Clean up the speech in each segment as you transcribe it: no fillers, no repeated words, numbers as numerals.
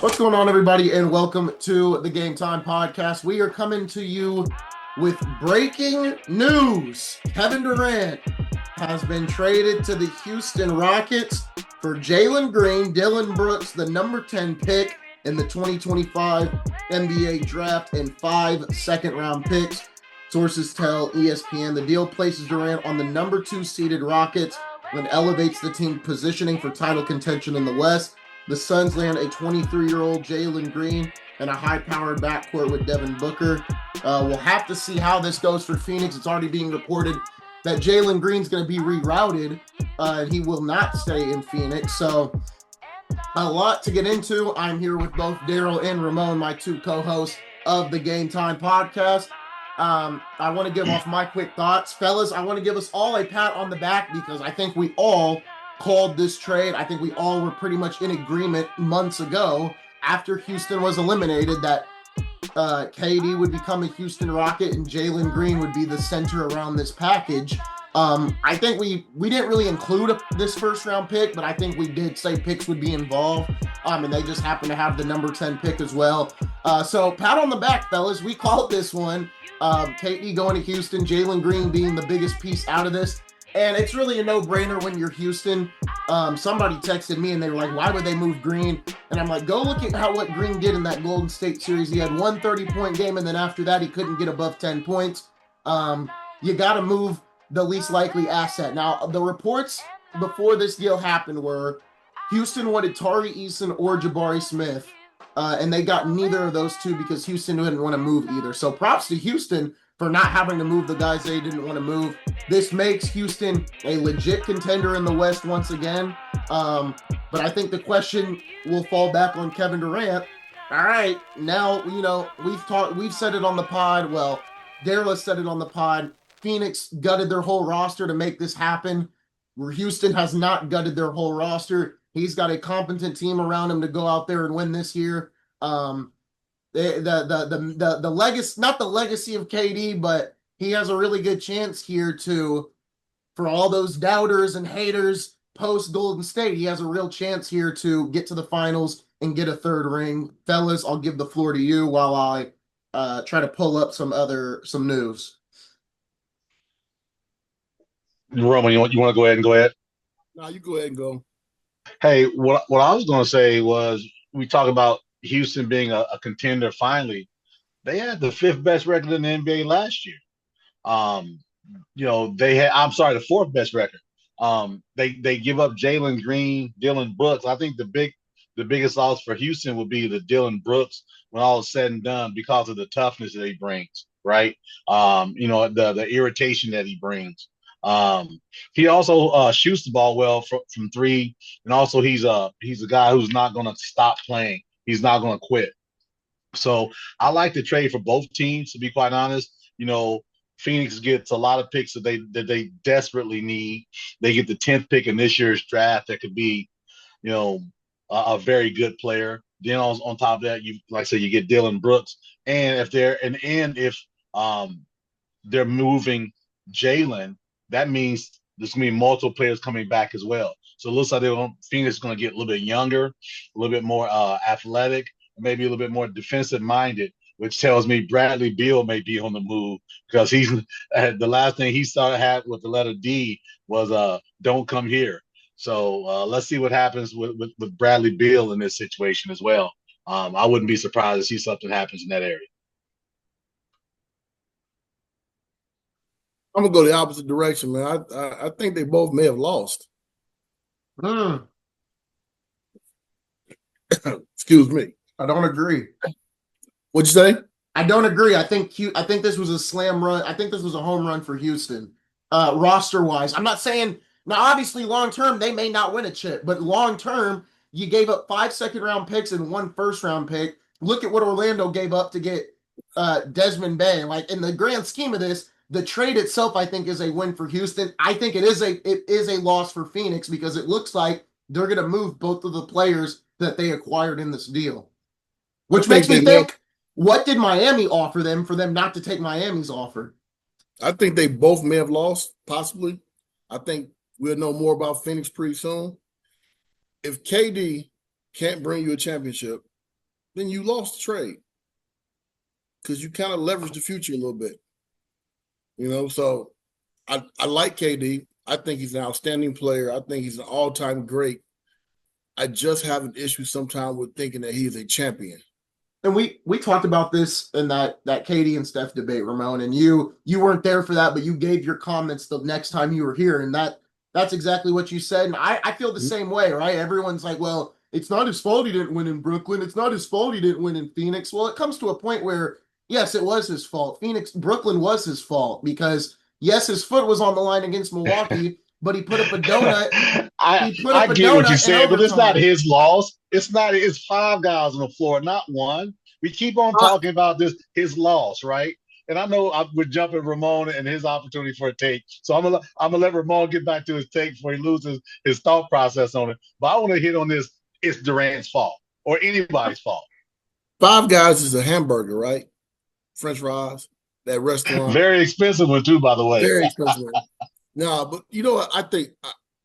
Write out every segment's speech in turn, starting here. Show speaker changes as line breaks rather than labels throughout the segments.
What's going on, everybody, and welcome to the Game Time Podcast. We are coming to you with breaking news. Kevin Durant has been traded to the Houston Rockets for Jalen Green, Dylan Brooks, the number 10 pick in the 2025 NBA draft, and 5 second-round picks. Sources tell ESPN the deal places Durant on the number 2 seeded Rockets and elevates the team positioning for title contention in the West. The Suns land a 23-year-old Jalen Green and a high-powered backcourt with Devin Booker. We'll have to see how this goes for Phoenix. It's already being reported that Jalen Green's going to be rerouted, and he will not stay in Phoenix. So a lot to get into. I'm here with both Daryl and Ramon, my two co-hosts of the Game Time Podcast. I want to give off my quick thoughts. Fellas, I want to give us all a pat on the back because I think we all called this trade. I think we all were pretty much in agreement months ago after Houston was eliminated that KD would become a Houston Rocket and Jalen Green would be the center around this package. I think we didn't really include this first round pick, but I think we did say picks would be involved, and they just happen to have the number 10 pick as well. So pat on the back, fellas. We called this one. KD going to Houston, Jalen Green being the biggest piece out of this. And it's really a no-brainer when you're Houston. Somebody texted me and they were like, why would they move Green? And I'm like, go look at what Green did in that Golden State series. He had one 30-point game, and then after that, he couldn't get above 10 points. You got to move the least likely asset. Now, the reports before this deal happened were Houston wanted Tari Eason or Jabari Smith, and they got neither of those two because Houston didn't want to move either. So props to Houston for not having to move the guys they didn't want to move. This makes Houston a legit contender in the West once again. But I think the question will fall back on Kevin Durant. All right, now, we've said it on the pod. Well, Daryl said it on the pod. Phoenix gutted their whole roster to make this happen. Houston has not gutted their whole roster. He's got a competent team around him to go out there and win this year. The legacy, not the legacy of KD, but he has a really good chance here for all those doubters and haters post Golden State, he has a real chance here to get to the finals and get a third ring. Fellas, I'll give the floor to you while I try to pull up some news.
Roman, you want to go ahead and go ahead?
No, you go ahead and go.
Hey, what I was going to say was we talk about Houston being a contender finally. They had the 5th best record in the NBA last year. The 4th best record. They give up Jalen Green, Dylan Brooks. I think the biggest loss for Houston would be the Dylan Brooks when all is said and done because of the toughness that he brings, right? The irritation that he brings. He also shoots the ball well from three, and also he's a guy who's not going to stop playing. He's not going to quit. So I like the trade for both teams, to be quite honest. Phoenix gets a lot of picks that they desperately need. They get the 10th pick in this year's draft that could be, a very good player. Then on top of that, you get Dylan Brooks, and if they're moving Jalen, that means there's going to be multiple players coming back as well. So it looks like Phoenix is going to get a little bit younger, a little bit more athletic, maybe a little bit more defensive-minded, which tells me Bradley Beal may be on the move because he's the last thing he had with the letter D was "Don't come here." So let's see what happens with Bradley Beal in this situation as well. I wouldn't be surprised to see something happens in that area.
I'm gonna go the opposite direction, man. I think they both may have lost. Excuse me.
I don't agree.
What'd you say?
I don't agree. I think this was a slam run. I think this was a home run for Houston, roster-wise. I'm not saying now. Obviously, long term they may not win a chip, but long term you gave up 5 second-round picks and 1 first-round pick. Look at what Orlando gave up to get Desmond Bane. Like, in the grand scheme of this, the trade itself, I think, is a win for Houston. I think it is a loss for Phoenix because it looks like they're going to move both of the players that they acquired in this deal, which makes me think. What did Miami offer them for them not to take Miami's offer?
I think they both may have lost, possibly. I think we'll know more about Phoenix pretty soon. If KD can't bring you a championship, then you lost the trade because you kind of leveraged the future a little bit. So I like KD. I think he's an outstanding player. I think he's an all-time great. I just have an issue sometimes with thinking that he's a champion.
And we talked about this in that KD and Steph debate, Ramon, and you weren't there for that, but you gave your comments the next time you were here, and that's exactly what you said. And I feel the same way, right? Everyone's like, well, it's not his fault he didn't win in Brooklyn. It's not his fault he didn't win in Phoenix. Well, it comes to a point where, yes, it was his fault. Brooklyn was his fault because, yes, his foot was on the line against Milwaukee, but he put up a donut.
I get what you said, but it's not his loss. It's 5 guys on the floor, not one. We keep on talking about his loss, right? And I know we're jumping Ramon and his opportunity for a take. So I'm gonna let Ramon get back to his take before he loses his thought process on it. But I want to hit on this. It's Durant's fault or anybody's fault.
5 guys is a hamburger, right? French fries, that restaurant.
Very expensive one too, by the way.
Very expensive. No, but you know what? I think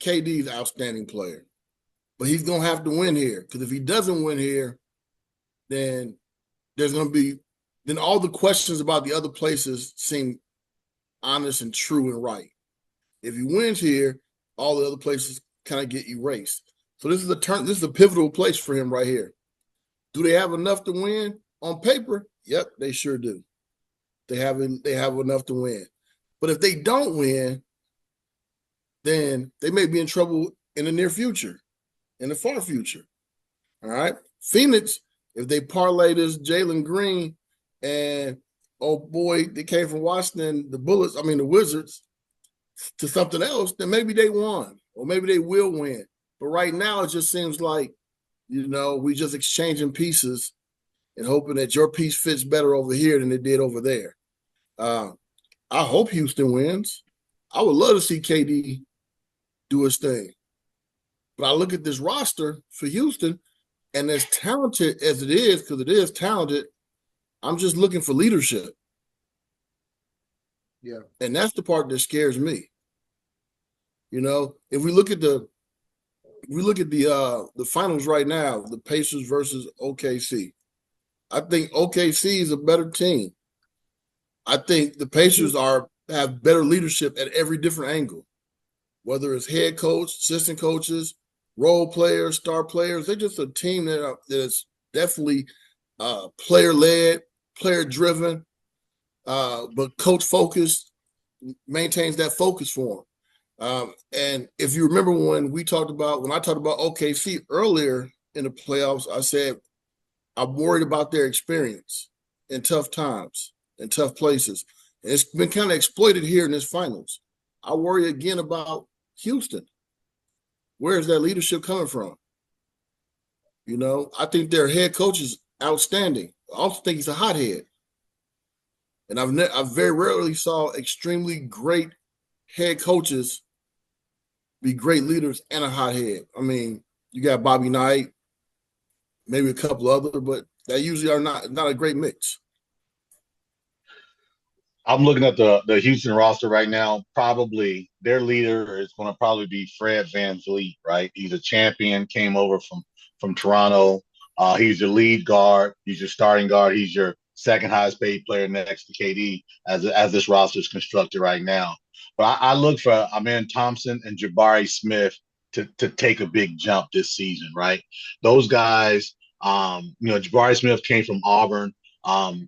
KD is an outstanding player, but he's gonna have to win here because if he doesn't win here, then there's gonna be all the questions about the other places seem honest and true and right. If he wins here, all the other places kind of get erased. So this is a pivotal place for him right here. Do they have enough to win on paper? Yep, they sure do. They have enough to win. But if they don't win, then they may be in trouble in the near future, in the far future. All right. Phoenix, if they parlay this Jalen Green and oh boy, they came from Washington, the Wizards, to something else, then maybe they won or maybe they will win. But right now, it just seems like, we just exchanging pieces and hoping that your piece fits better over here than it did over there. I hope Houston wins. I would love to see KD do his thing. But I look at this roster for Houston, and as talented as it is, because it is talented, I'm just looking for leadership.
Yeah.
And that's the part that scares me. If we look at the finals right now, the Pacers versus OKC. I think OKC is a better team. I think the Pacers have better leadership at every different angle, whether it's head coach, assistant coaches, role players, star players. They're just a team that is definitely player-led, player-driven, but coach-focused, maintains that focus for them. And if you remember when I talked about OKC earlier in the playoffs, I said I'm worried about their experience in tough times, in tough places. And it's been kind of exploited here in this finals. I worry again about Houston. Where is that leadership coming from? I think their head coach is outstanding. I also think he's a hothead. And I've very rarely saw extremely great head coaches be great leaders and a hothead. I mean, you got Bobby Knight, maybe a couple other, but that usually are not a great mix.
I'm looking at the Houston roster right now. Probably their leader is going to probably be Fred VanVleet, right? He's a champion, came over from Toronto. He's your lead guard. He's your starting guard. He's your second highest paid player next to KD as this roster is constructed right now. But I look for Amen Thompson and Jabari Smith to take a big jump this season, right? Those guys, Jabari Smith came from Auburn,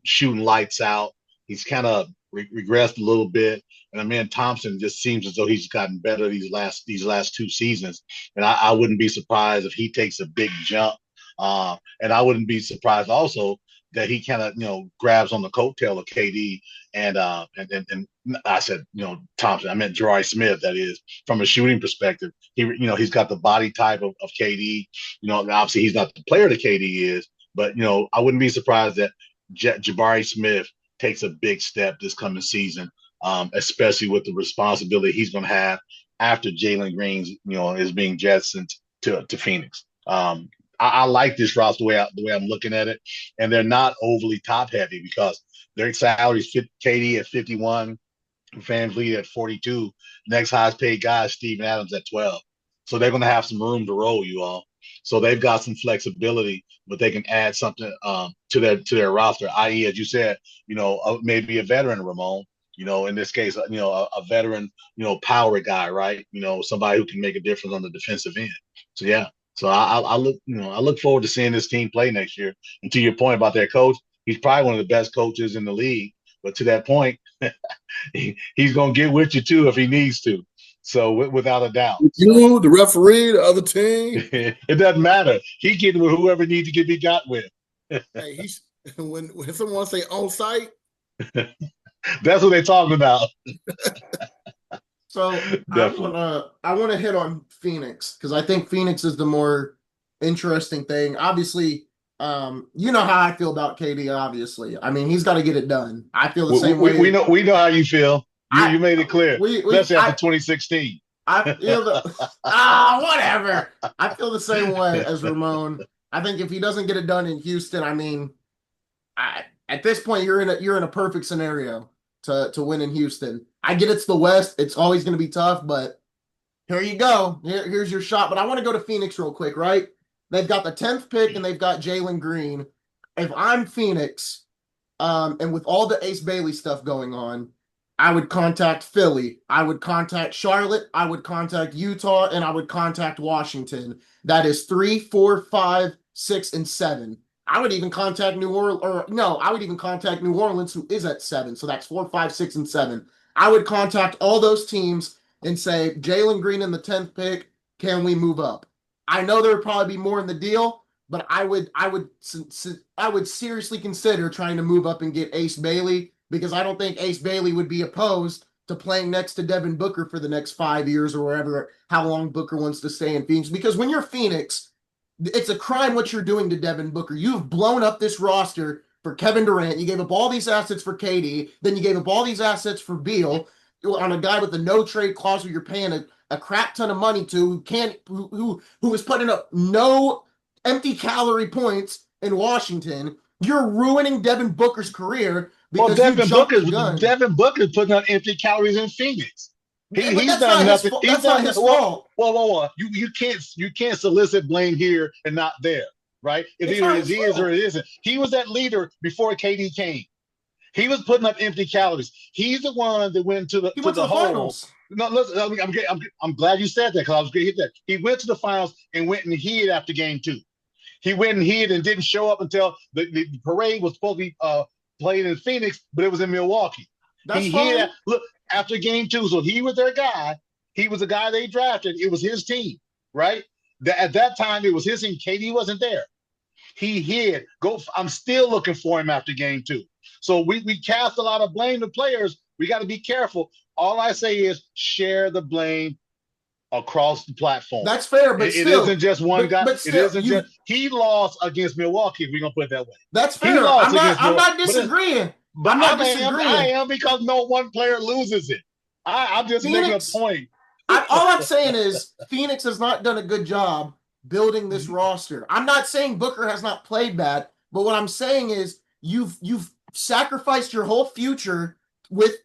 shooting lights out. He's kind of regressed a little bit, and Amen Thompson just seems as though he's gotten better these last 2 seasons. And I wouldn't be surprised if he takes a big jump. And I wouldn't be surprised also that he kind of grabs on the coattail of KD and I said Thompson, I meant Jabari Smith. That is, from a shooting perspective, he's got the body type of KD. Obviously he's not the player that KD is, but I wouldn't be surprised that Jabari Smith takes a big step this coming season, especially with the responsibility he's going to have after Jalen Green is being jettisoned to Phoenix. I like this roster the way I'm looking at it, and they're not overly top heavy because their salaries fit KD at 51, VanVleet at 42. Next highest paid guy is Steven Adams at 12. So they're going to have some room to roll, you all. So they've got some flexibility, but they can add something to their roster, i.e., as you said, maybe a veteran, Ramon. In this case, a veteran, power guy, right? Somebody who can make a difference on the defensive end. So yeah, so I look forward to seeing this team play next year. And to your point about their coach, he's probably one of the best coaches in the league. But to that point, he's gonna get with you too if he needs to. So without a doubt,
you, the referee, the other team,
it doesn't matter. He getting with whoever needs to be got with.
hey, he's when someone say on site,
that's what they're talking about.
So I wanna hit on Phoenix because I think Phoenix is the more interesting thing. Obviously, you know how I feel about KD. Obviously, I mean he's got to get it done. I feel the same way.
We know how you feel. You made it clear, especially after 2016.
I feel whatever. I feel the same way as Ramon. I think if he doesn't get it done in Houston, I mean, at this point you're in a perfect scenario to win in Houston. I get it's the West; it's always going to be tough, but here you go. Here's your shot. But I want to go to Phoenix real quick, right? They've got the 10th pick and they've got Jalen Green. If I'm Phoenix, and with all the Ace Bailey stuff going on, I would contact Philly. I would contact Charlotte. I would contact Utah, and I would contact Washington. That is 3, 4, 5, 6, and 7. I would even contact New Orleans, who is at 7. So that's 4, 5, 6, and 7. I would contact all those teams and say, Jalen Green in the 10th pick, can we move up? I know there would probably be more in the deal, but I would seriously consider trying to move up and get Ace Bailey, because I don't think Ace Bailey would be opposed to playing next to Devin Booker for the next 5 years or wherever, how long Booker wants to stay in Phoenix. Because when you're Phoenix, it's a crime what you're doing to Devin Booker. You've blown up this roster for Kevin Durant. You gave up all these assets for KD. Then you gave up all these assets for Beal on a guy with a no trade clause where you're paying a crap ton of money to who is putting up no empty calorie points in Washington. You're ruining Devin Booker's career.
Well, Devin Booker's putting out empty calories in Phoenix. He's done nothing.
That's not his fault.
Well. You can't solicit blame here and not there, right? It's either it is or it isn't. He was that leader before KD came. He was putting up empty calories. He's the one that went to the
finals.
No, listen, I'm glad you said that because I was going to hit that. He went to the finals and went and hid after game 2. He went and hid and didn't show up until the parade was supposed to be played in Phoenix, but it was in Milwaukee.
That's fine.
Look, after game 2, so he was their guy. He was the guy they drafted. It was his team, right? At that time, it was his team. KD wasn't there. He hid. I'm still looking for him after game 2. So we cast a lot of blame to players. We got to be careful. All I say is share the blame across the platform.
That's fair, but
it isn't just one guy.
But still,
he lost against Milwaukee. We're gonna put it that way.
That's fair. I'm not disagreeing.
I am because no one player loses it. I'm just making a point.
All I'm saying is Phoenix has not done a good job building this roster. I'm not saying Booker has not played bad, but what I'm saying is you've sacrificed your whole future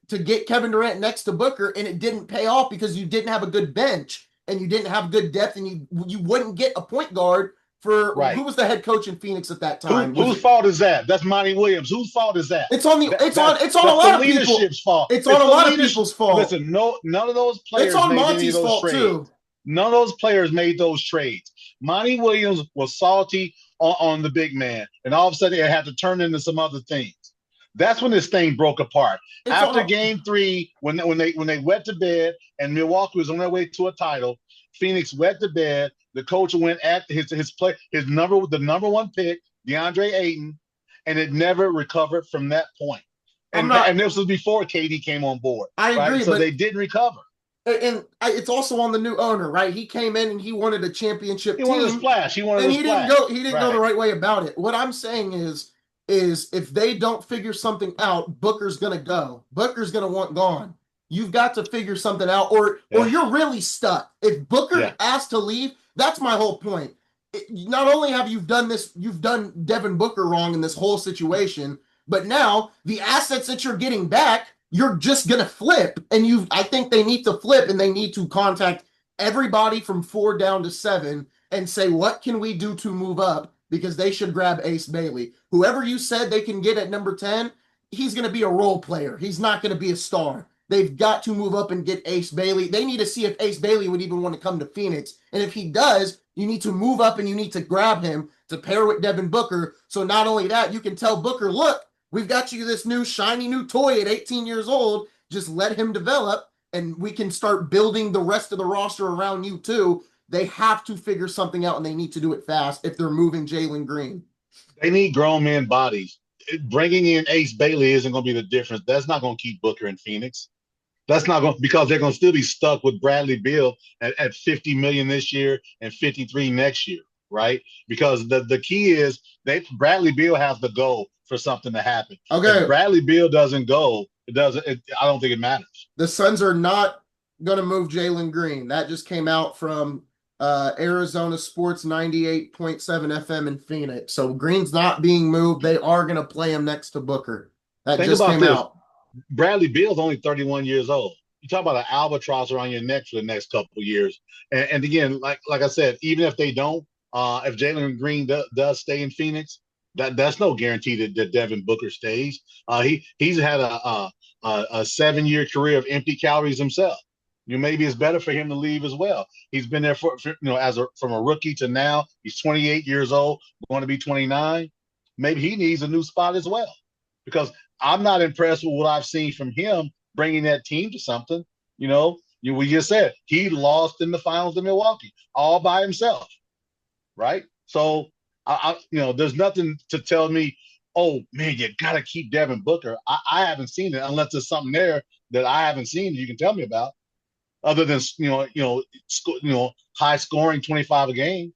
to get Kevin Durant next to Booker, and it didn't pay off because you didn't have a good bench and you didn't have good depth, and you wouldn't get a point guard for who was the head coach in Phoenix at that time.
Whose fault is that? That's Monty Williams. Whose fault is that?
It's on a lot of leadership's fault. It's on a lot of people's fault.
Listen, none of those players.
It's on Monty's fault too.
None of those players made those trades. Monty Williams was salty on the big man, and all of a sudden it had to turn into some other things. That's when this thing broke apart. After game 3, when they went to bed and Milwaukee was on their way to a title, Phoenix went to bed. The coach went at the number 1 pick, DeAndre Ayton, and it never recovered from that point. And this was before KD came on board.
I agree,
so they didn't recover.
And it's also on the new owner, right? He came in and he wanted a championship team.
He wanted a splash. He didn't
go the right way about it. What I'm saying is if they don't figure something out, Booker's going to go. Booker's going to want gone. You've got to figure something out or you're really stuck. If Booker asked to leave, that's my whole point. Not only have you done this, you've done Devin Booker wrong in this whole situation, but now the assets that you're getting back, you're just going to flip. And I think they need to flip and they need to contact everybody from 4 down to 7 and say, what can we do to move up? Because they should grab Ace Bailey. Whoever you said they can get at number 10, he's going to be a role player. He's not going to be a star. They've got to move up and get Ace Bailey. They need to see if Ace Bailey would even want to come to Phoenix. And if he does, you need to move up and you need to grab him to pair with Devin Booker. So not only that, you can tell Booker, look, we've got you this new shiny new toy at 18 years old. Just let him develop and we can start building the rest of the roster around you too. They have to figure something out and they need to do it fast if they're moving Jalen Green.
They need grown men bodies. Bringing in Ace Bailey isn't going to be the difference. That's not going to keep Booker in Phoenix. That's not going because they're going to still be stuck with Bradley Beal at 50 million this year and 53 next year, right? Because the key is Bradley Beal has to go for something to happen.
Okay.
If Bradley Beal doesn't go, I don't think it matters.
The Suns are not going to move Jalen Green. That just came out from Arizona Sports 98.7 FM in Phoenix. So Green's not being moved. They are going to play him next to Booker. That
Think
just
about
came
this.
out.
Bradley Beal's only 31 years old. You talk about an albatross around your neck for the next couple of years. And again, like I said, even if they don't, if Jalen Green does stay in Phoenix, that's no guarantee that Devin Booker stays. He's had a 7-year career of empty calories himself. Maybe it's better for him to leave as well. He's been there for from a rookie to now. He's 28 years old, going to be 29. Maybe he needs a new spot as well, because I'm not impressed with what I've seen from him bringing that team to something. We just said he lost in the finals to Milwaukee all by himself, right? So there's nothing to tell me, oh man, you got to keep Devin Booker. I haven't seen it unless there's something there that I haven't seen that you can tell me about. Other than high scoring 25 a game.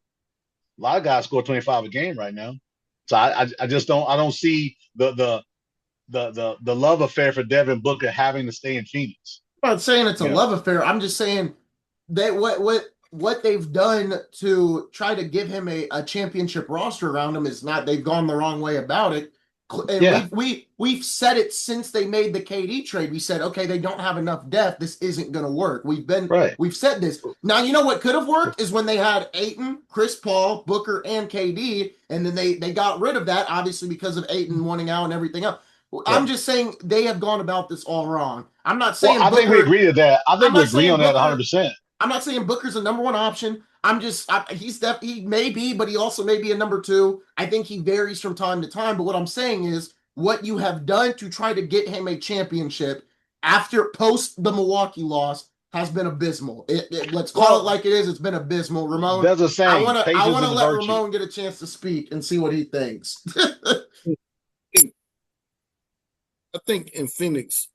A lot of guys score 25 a game right now. So I just don't see the love affair for Devin Booker having to stay in Phoenix.
I'm not saying it's a love affair. I'm just saying that what they've done to try to give him a championship roster around him is not. They've gone the wrong way about it. And we've said it since they made the KD trade. We said, okay, they don't have enough depth. This isn't going to work. We've said this. Now, you know what could have worked is when they had Ayton, Chris Paul, Booker, and KD, and then they got rid of that, obviously, because of Ayton wanting out and everything else. I'm just saying they have gone about this all wrong. I'm not saying
I think we agree to that. I think we agree on that 100%.
I'm not saying Booker's the number one option. He may be, but he also may be a number 2. I think he varies from time to time. But what I'm saying is what you have done to try to get him a championship post the Milwaukee loss has been abysmal. Let's call it like it is. It's been abysmal. Ramon,
there's a saying.
I want to let Ramon get a chance to speak and see what he thinks.
I think in Phoenix,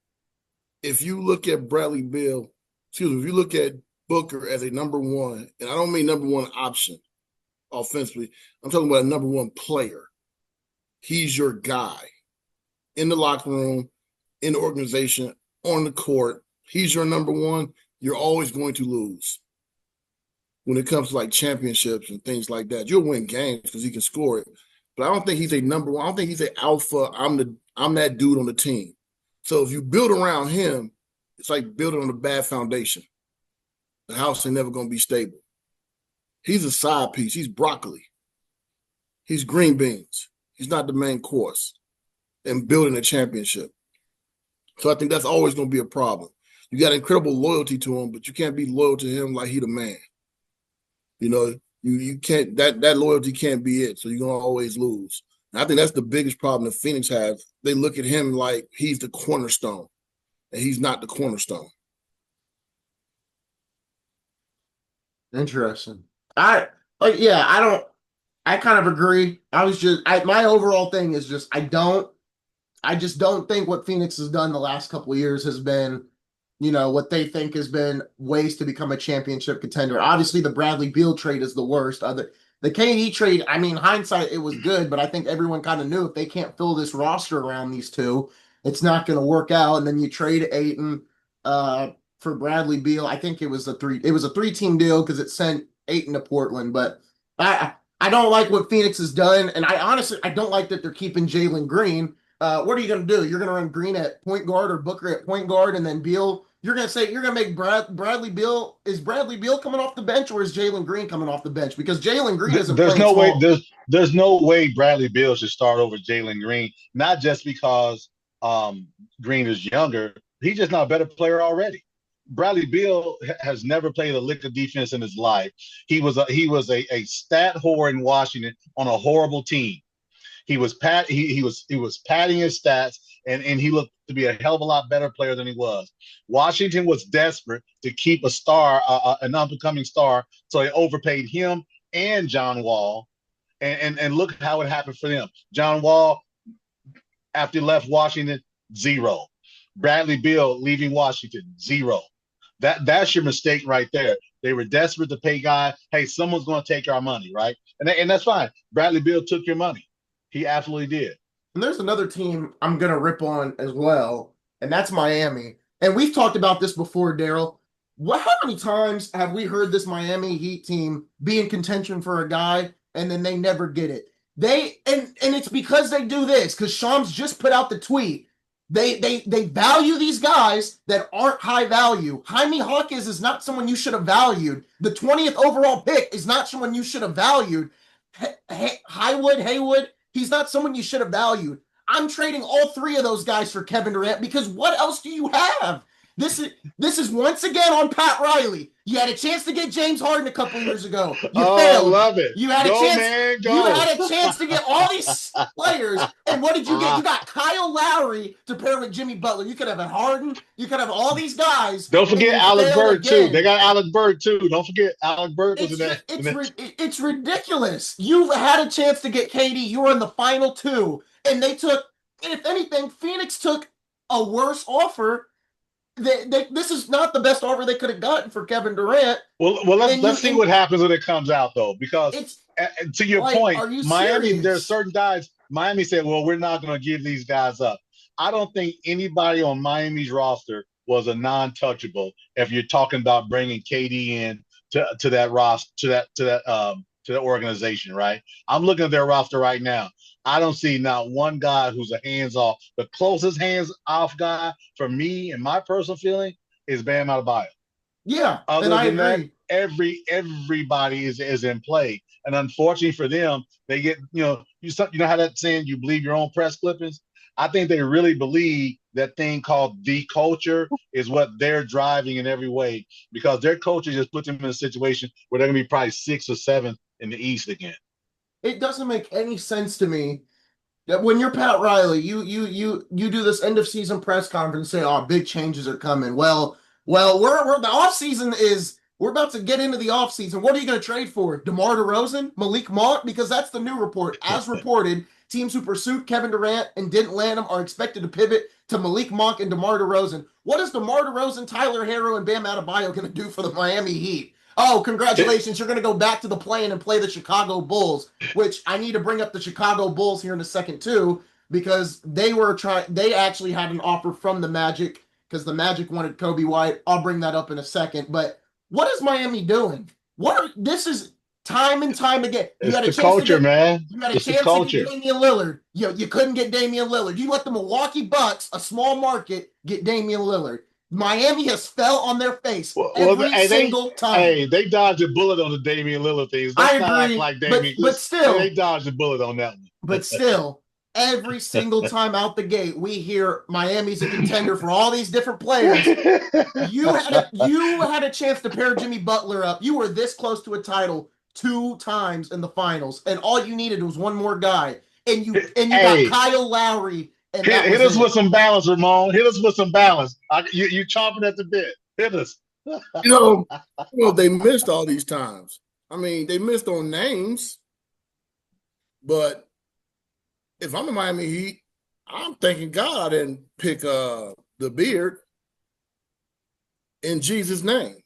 if you look at if you look at Booker as a number 1, and I don't mean number 1 option offensively, I'm talking about a number 1 player. He's your guy in the locker room, in the organization, on the court. He's your number 1. You're always going to lose when it comes to like championships and things like that. You'll win games because he can score it, but I don't think he's a number 1. I don't think he's an alpha. I'm that dude on the team. So if you build around him, it's like building on a bad foundation. The house ain't never going to be stable. He's a side piece. He's broccoli. He's green beans. He's not the main course in building a championship. So I think that's always going to be a problem. You got incredible loyalty to him, but you can't be loyal to him like he the man. You can't, that loyalty can't be it. So you're going to always lose. And I think that's the biggest problem that Phoenix has. They look at him like he's the cornerstone, and he's not the cornerstone.
Interesting. I kind of agree. My overall thing is just I just don't think what Phoenix has done the last couple of years has been, what they think has been ways to become a championship contender. Obviously, the Bradley Beal trade is the worst. The KD trade, I mean, hindsight, it was good, but I think everyone kind of knew if they can't fill this roster around these two, it's not going to work out. And then you trade Ayton for Bradley Beal. I think it was a 3-team deal because it sent Ayton to Portland. But I don't like what Phoenix has done, and I don't like that they're keeping Jalen Green. What are you going to do? You're going to run Green at point guard or Booker at point guard, and then Beal you're gonna make Bradley Beal. Is Bradley Beal coming off the bench, or is Jalen Green coming off the bench? Because Jalen Green isn't
There's
playing
no way.
small.
There's no way Bradley Beal should start over Jalen Green. Not just because Green is younger. He's just not a better player already. Bradley Beal has never played a lick of defense in his life. He was a stat whore in Washington on a horrible team. He was padding his stats, and he looked to be a hell of a lot better player than he was. Washington was desperate to keep a star, an up and coming star, so they overpaid him and John Wall, and look how it happened for them. John Wall, after he left Washington, zero. Bradley Beal leaving Washington, zero. That's your mistake right there. They were desperate to pay guy. Hey, someone's going to take our money, right? And that's fine. Bradley Beal took your money. He absolutely did.
And there's another team I'm going to rip on as well, and that's Miami. And we've talked about this before, Daryl. How many times have we heard this Miami Heat team be in contention for a guy, and then they never get it? And it's because they do this, because Shams just put out the tweet. They value these guys that aren't high value. Jaime Hawkins is not someone you should have valued. The 20th overall pick is not someone you should have valued. Haywood, he's not someone you should have valued. I'm trading all three of those guys for Kevin Durant because what else do you have? This is once again on Pat Riley. You had a chance to get James Harden a couple years ago. You failed.
I love it.
You had
Go,
a chance.
man, go.
You had a chance to get all these players, and what did you get? You got Kyle Lowry to pair with Jimmy Butler. You could have a Harden. You could have all these guys.
Don't forget Alec Burke too. They got Alec Burke too. Don't forget Alec Burke was in that.
It's ridiculous. You had a chance to get KD. You were in the final two, and they took. If anything, Phoenix took a worse offer. This is not the best offer they could have gotten for Kevin Durant.
Well, let's see what happens when it comes out, though, because to your point, Miami, there's certain guys. Miami said, "Well, we're not going to give these guys up." I don't think anybody on Miami's roster was a non-touchable. If you're talking about bringing KD in to that roster, to that organization, right? I'm looking at their roster right now. I don't see not one guy who's a hands-off. The closest hands-off guy for me and my personal feeling is Bam Adebayo.
Yeah,
Other than that, everybody is in play. And unfortunately for them, they get, you know how that saying, you believe your own press clippings? I think they really believe that thing called the culture is what they're driving in every way, because their culture just puts them in a situation where they're going to be probably 6th or 7th in the East again. It
doesn't make any sense to me that when you're Pat Riley, you do this end of season press conference and say, "Oh, big changes are coming." Well, we're the off season is we're about to get into the off season. What are you going to trade for? DeMar DeRozan, Malik Monk? Because that's the new report. As reported, teams who pursued Kevin Durant and didn't land him are expected to pivot to Malik Monk and DeMar DeRozan. What is DeMar DeRozan, Tyler Herro, and Bam Adebayo going to do for the Miami Heat? Oh, congratulations. You're going to go back to the plane and play the Chicago Bulls, which I need to bring up the Chicago Bulls here in a second, too, because they actually had an offer from the Magic because the Magic wanted Kobe White. I'll bring that up in a second. But what is Miami doing? This is time and time again.
You got a culture, man.
You got a chance to get Damian Lillard. You couldn't get Damian Lillard. You let the Milwaukee Bucks, a small market, get Damian Lillard. Miami has fell on their face every single time.
Hey, they dodged a bullet on the Damian Lillard things.
I agree, like Damian, but still,
they dodged a bullet on that one.
But still, every single time out the gate, we hear Miami's a contender for all these different players. You had a chance to pair Jimmy Butler up. You were this close to a title 2 times in the finals, and all you needed was one more guy, and you got Kyle Lowry.
Hit us with some balance, Ramon. Hit us with some balance. You chomping at the bit. Hit us.
They missed all these times. I mean, they missed on names. But if I'm the Miami Heat, I'm thanking God I didn't pick the beard in Jesus' name.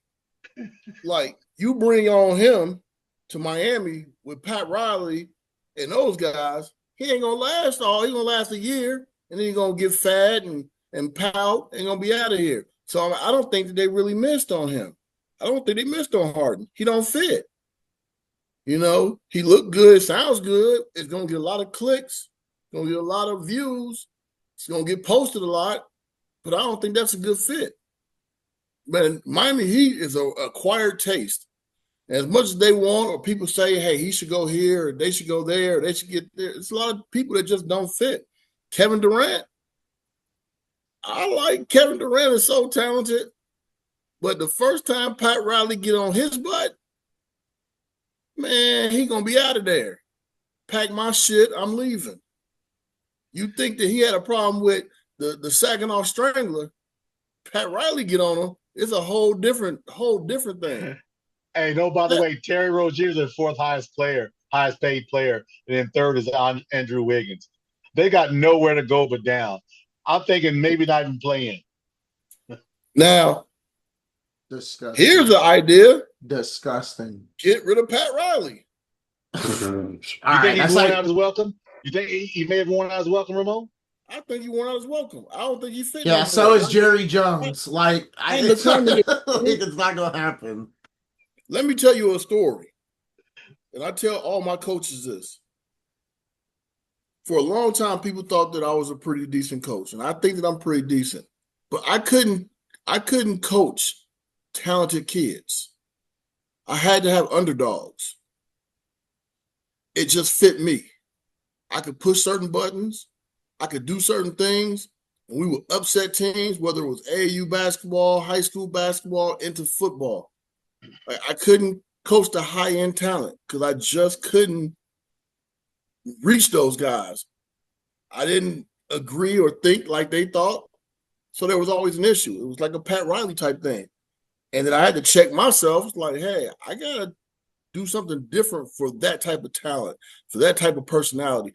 Like, you bring on him to Miami with Pat Riley and those guys, he ain't going to last all. He's going to last a year. And then he's going to get fat and pout and going to be out of here. So I don't think that they really missed on him. I don't think they missed on Harden. He don't fit. He looked good, sounds good. It's going to get a lot of clicks. It's going to get a lot of views. It's going to get posted a lot. But I don't think that's a good fit. man, Miami Heat is a acquired taste. As much as they want, or people say, hey, he should go here, or they should go there, or they should get there. It's a lot of people that just don't fit. Kevin Durant, I like Kevin Durant is so talented, but the first time Pat Riley get on his butt, man, he gonna be out of there. Pack my shit, I'm leaving. You think that he had a problem with the Saginaw Strangler? Pat Riley get on him, it's a whole different thing.
Hey, no, by the way, Terry Rozier is the fourth highest paid player, and then third is Andrew Wiggins. They got nowhere to go but down. I'm thinking maybe not even playing.
Now,
Disgusting.
here's the idea.
Disgusting.
Get rid of Pat Riley.
All
You
right,
think he's
that's
worn
like
out his welcome? You think he may have worn out his welcome, Ramon?
I think he won out his welcome. I don't think he fit.
yeah.
no
So
more.
is Jerry Jones. Like, it's not,
Like,
it's not gonna happen.
let me tell you a story. And I tell all my coaches this. For a long time, people thought that I was a pretty decent coach. And I think that I'm pretty decent. But I couldn't coach talented kids. I had to have underdogs. It just fit me. I could push certain buttons. I could do certain things. And we would upset teams, whether it was AAU basketball, high school basketball, into football. I couldn't coach the high-end talent because I just couldn't reach those guys. I didn't agree or think like they thought. So there was always an issue. It was like a Pat Riley type thing. And then I had to check myself. It's like, hey, I got to do something different for that type of talent, for that type of personality,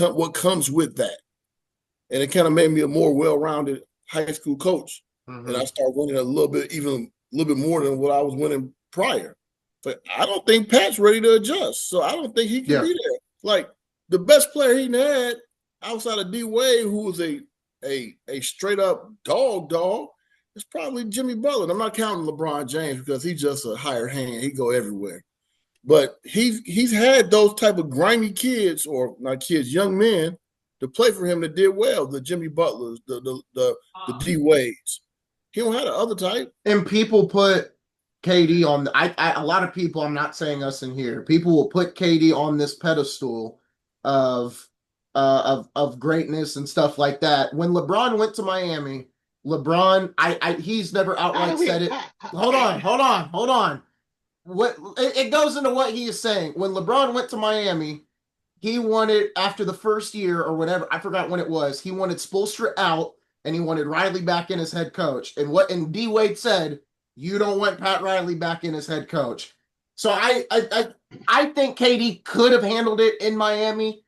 what comes with that. And it kind of made me a more well-rounded high school coach.
Mm-hmm.
And I started winning a little bit more than what I was winning prior. But I don't think Pat's ready to adjust. So I don't think he can be there. Like the best player he had outside of D Wade, who was a straight up dog, is probably Jimmy Butler. I'm not counting LeBron James because he's just a hired hand. He go everywhere. But he's had those type of grimy kids, or not kids, young men, to play for him that did well. The Jimmy Butlers, the D Wades. He don't have the other type.
And people put KD on a lot of people, I'm not saying us in here, people will put KD on this pedestal of greatness and stuff like that. When LeBron went to Miami, he's never outright said it. Hold on. What it goes into what he is saying. When LeBron went to Miami, he wanted, after the first year or whatever, I forgot when it was, he wanted Spoelstra out and he wanted Riley back in as head coach. And D Wade said, you don't want Pat Riley back in as head coach. So I think KD could have handled it in Miami.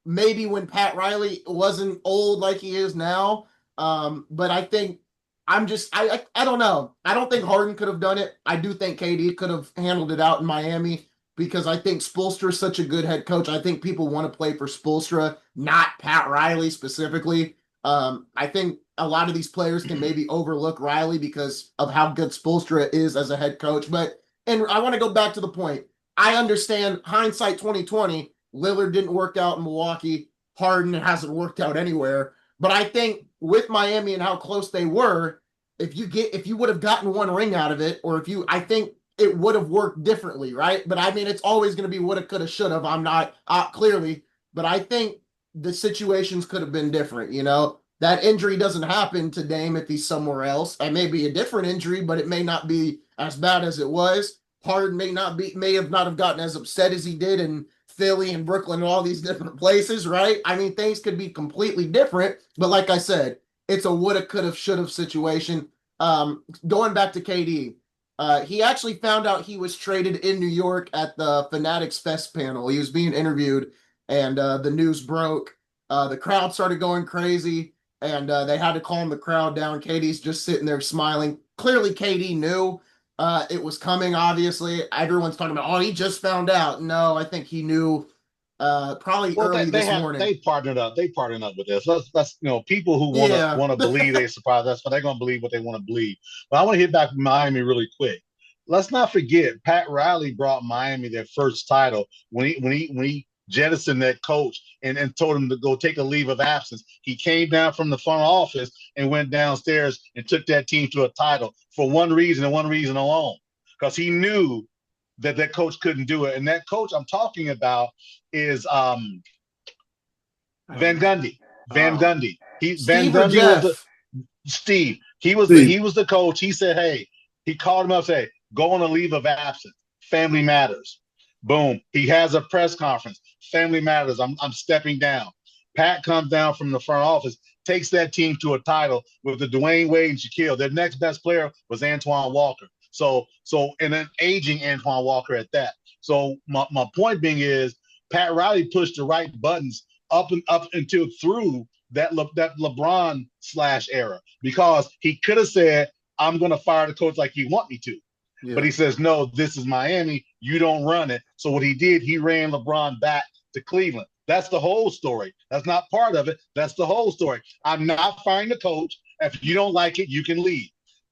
Maybe when Pat Riley wasn't old like he is now. But I think I don't know. I don't think Harden could have done it. I do think KD could have handled it out in Miami because I think Spoelstra is such a good head coach. I think people want to play for Spoelstra, not Pat Riley specifically. I think a lot of these players can maybe overlook Riley because of how good Spoelstra is as a head coach. And I want to go back to the point. I understand hindsight 2020. Lillard didn't work out in Milwaukee. Harden hasn't worked out anywhere. But I think with Miami and how close they were, if you would have gotten one ring out of it, I think it would have worked differently, right? But I mean, it's always going to be woulda, coulda, shoulda. I'm not clearly, but I think the situations could have been different. That injury doesn't happen to Dame if he's somewhere else. It may be a different injury, but it may not be as bad as it was. Harden may have not gotten as upset as he did in Philly and Brooklyn and all these different places, right? I mean, things could be completely different, but like I said, it's a woulda, coulda, shoulda situation. Going back to KD, he actually found out he was traded in New York at the Fanatics Fest panel. He was being interviewed, and the news broke. The crowd started going crazy, and they had to calm the crowd down. KD's just sitting there smiling. Clearly, KD knew it was coming, obviously. Everyone's talking about, he just found out. No, I think he knew probably early this morning.
They partnered up. They partnered up with this. That's people who want to believe they surprised. That's what they're going to believe what they want to believe. But I want to hit back Miami really quick. Let's not forget Pat Riley brought Miami their first title when he jettisoned that coach and told him to go take a leave of absence. He came down from the front office and went downstairs and took that team to a title for one reason and one reason alone, because he knew that coach couldn't do it. And that coach I'm talking about is Van Gundy. Van Gundy. Van Gundy was the Steve. He was the coach. He said, hey, he called him up, say, go on a leave of absence. Family matters. Boom. He has a press conference. Family matters. I'm stepping down. Pat comes down from the front office, takes that team to a title with the Dwayne Wade and Shaquille. Their next best player was Antoine Walker. So and an aging Antoine Walker at that. So my point being is Pat Riley pushed the right buttons up until through that LeBron / era, because he could have said, I'm going to fire the coach like you want me to. Yeah. But he says, no, this is Miami. You don't run it. So what he did, he ran LeBron back to Cleveland. That's the whole story. That's not part of it. That's the whole story. I'm not firing the coach. If you don't like it, you can leave.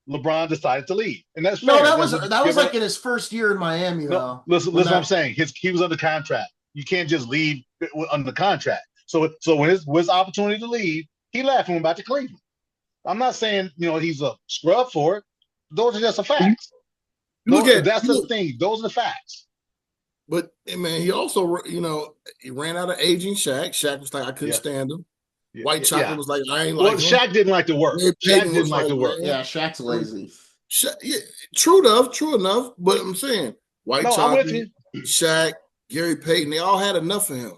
LeBron decided to leave, and that's fair.
No, that was like in his first year in Miami. Though.
Listen, what I'm saying. He was under contract. You can't just leave under contract. So when his opportunity to leave, he left and went back to Cleveland. I'm not saying he's a scrub for it. Those are just the facts. That's the thing. Those are the facts.
But man, he also he ran out of aging Shaq. Shaq was like, I couldn't stand him. White Chocolate was like, I ain't like him.
Shaq didn't like to work. Shaq didn't like to work.
Yeah, Shaq's lazy.
True enough. But I'm saying White Chocolate, Shaq, Gary Payton, they all had enough of him.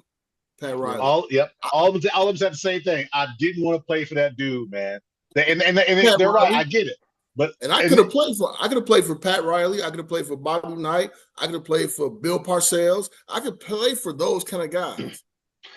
Pat Riley.
All of them said the same thing. I didn't want to play for that dude, man. And they're right. I get it. But
I could have played for Pat Riley. I could have played for Bobby Knight. I could have played for Bill Parcells. I could play for those kind of guys.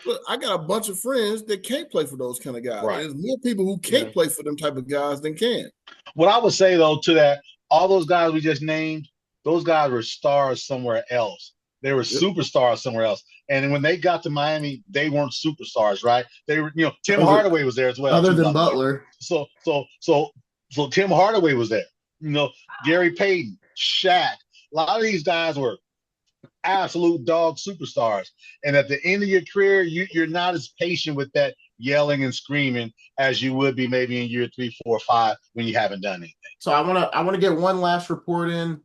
But I got a bunch of friends that can't play for those kind of guys. Right. There's more people who can't play for them type of guys than can.
What I would say, though, to that, all those guys we just named, those guys were stars somewhere else. They were superstars somewhere else. And when they got to Miami, they weren't superstars, right? They were, Tim Hardaway was there as well.
Other than Butler.
So Tim Hardaway was there. Gary Payton, Shaq. A lot of these guys were absolute dog superstars. And at the end of your career, you're not as patient with that yelling and screaming as you would be maybe in year 3, 4, 5 when you haven't done anything.
So I want to get one last report in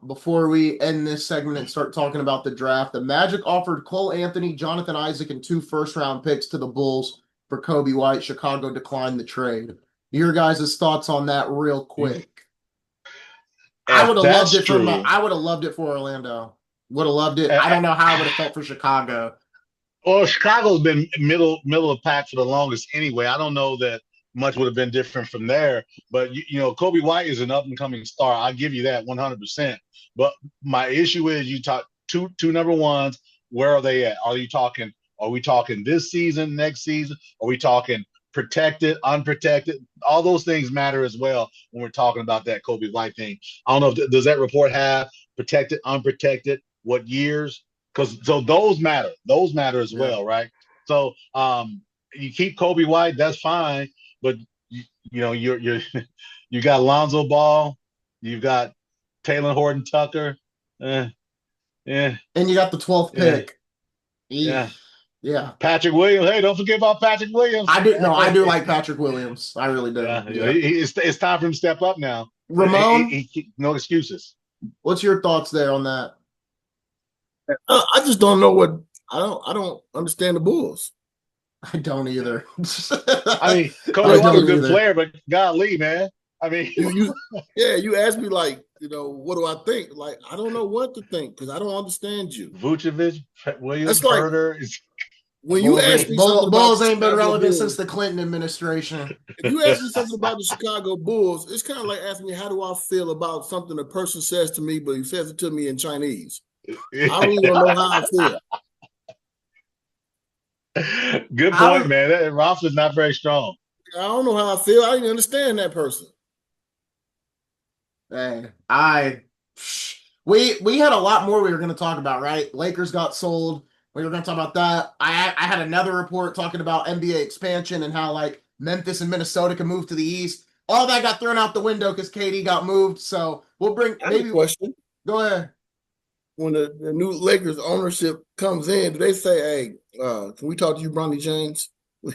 before we end this segment and start talking about the draft. The Magic offered Cole Anthony, Jonathan Isaac, and 2 first-round picks to the Bulls for Kobe White. Chicago declined the trade. Your guys' thoughts on that real quick? I would have loved it I would have loved it for Orlando. Would have loved it. I don't know how I would have felt for Chicago.
Well, Chicago's been middle of pack for the longest anyway. I don't know that much would have been different from there. But, Kobe White is an up-and-coming star. I'll give you that 100%. But my issue is you talk two number ones. Where are they at? Are we talking this season, next season? Are we talking protected, unprotected? All those things matter as well when we're talking about that Kobe White thing. I don't know, does that report have protected, unprotected, what years? So those matter. Those matter as well, right? So you keep Kobe White, that's fine, but you got Lonzo Ball, you've got Taylor Horton Tucker, and
you got the 12th pick.
Yeah. Patrick Williams. Hey, don't forget about Patrick Williams.
I do like Patrick Williams. I really do.
Yeah. It's time for him to step up now.
Ramon,
no excuses.
What's your thoughts there on that?
I just don't know what I don't understand the Bulls.
I don't either.
I mean, Kobe was a good player, but golly, man. I mean,
you asked me like, what do I think? Like, I don't know what to think because I don't understand you.
Vucevic, Williams, Herder is.
When you ask me something
Bulls ain't been relevant since the Clinton administration.
If you ask me something about the Chicago Bulls, it's kind of like asking me how do I feel about something a person says to me, but he says it to me in Chinese. I don't even know how I feel.
Good point, man. That roster's not very strong.
I don't know how I feel. I didn't understand that person.
Hey, we had a lot more we were going to talk about, right? Lakers got sold. We were going to talk about that. I had another report talking about NBA expansion and how like Memphis and Minnesota can move to the East. All that got thrown out the window because KD got moved. So we'll bring maybe
a question.
Go ahead.
when the new Lakers ownership comes in, do they say, "Hey, can we talk to you, Bronny James? We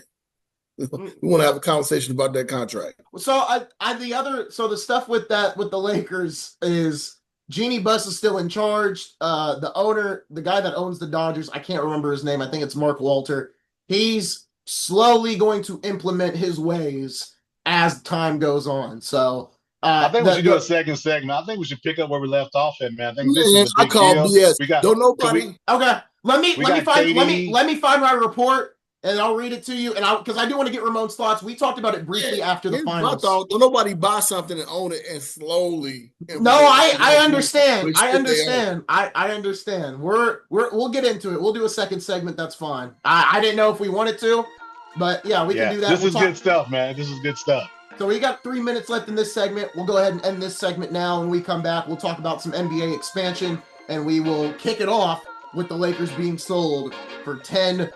want to have a conversation about that contract."
So the stuff with the Lakers is Jeannie Buss is still in charge. The owner, the guy that owns the Dodgers, I can't remember his name. I think it's Mark Walter. He's slowly going to implement his ways as time goes on. So
I think we should do a second segment. I think we should pick up where we left off at, man. I think this is a
I
big
call
deal.
BS.
We got
Don't nobody.
Okay. Let me
KD.
find my report and I'll read it to you. And because I do want to get Ramon's thoughts. We talked about it briefly after the finals.
Don't nobody buy something and own it and slowly.
No, I understand. I understand. I understand. We'll get into it. We'll do a second segment. That's fine. I didn't know if we wanted to, but yeah, we can do that.
This is good stuff, man. This is good stuff.
So we got 3 minutes left in this segment. We'll go ahead and end this segment now. When we come back, we'll talk about some NBA expansion, and we will kick it off with the Lakers being sold for $10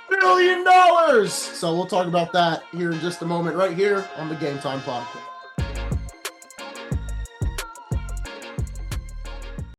billion. So we'll talk about that here in just a moment, right here on the Game Time Podcast.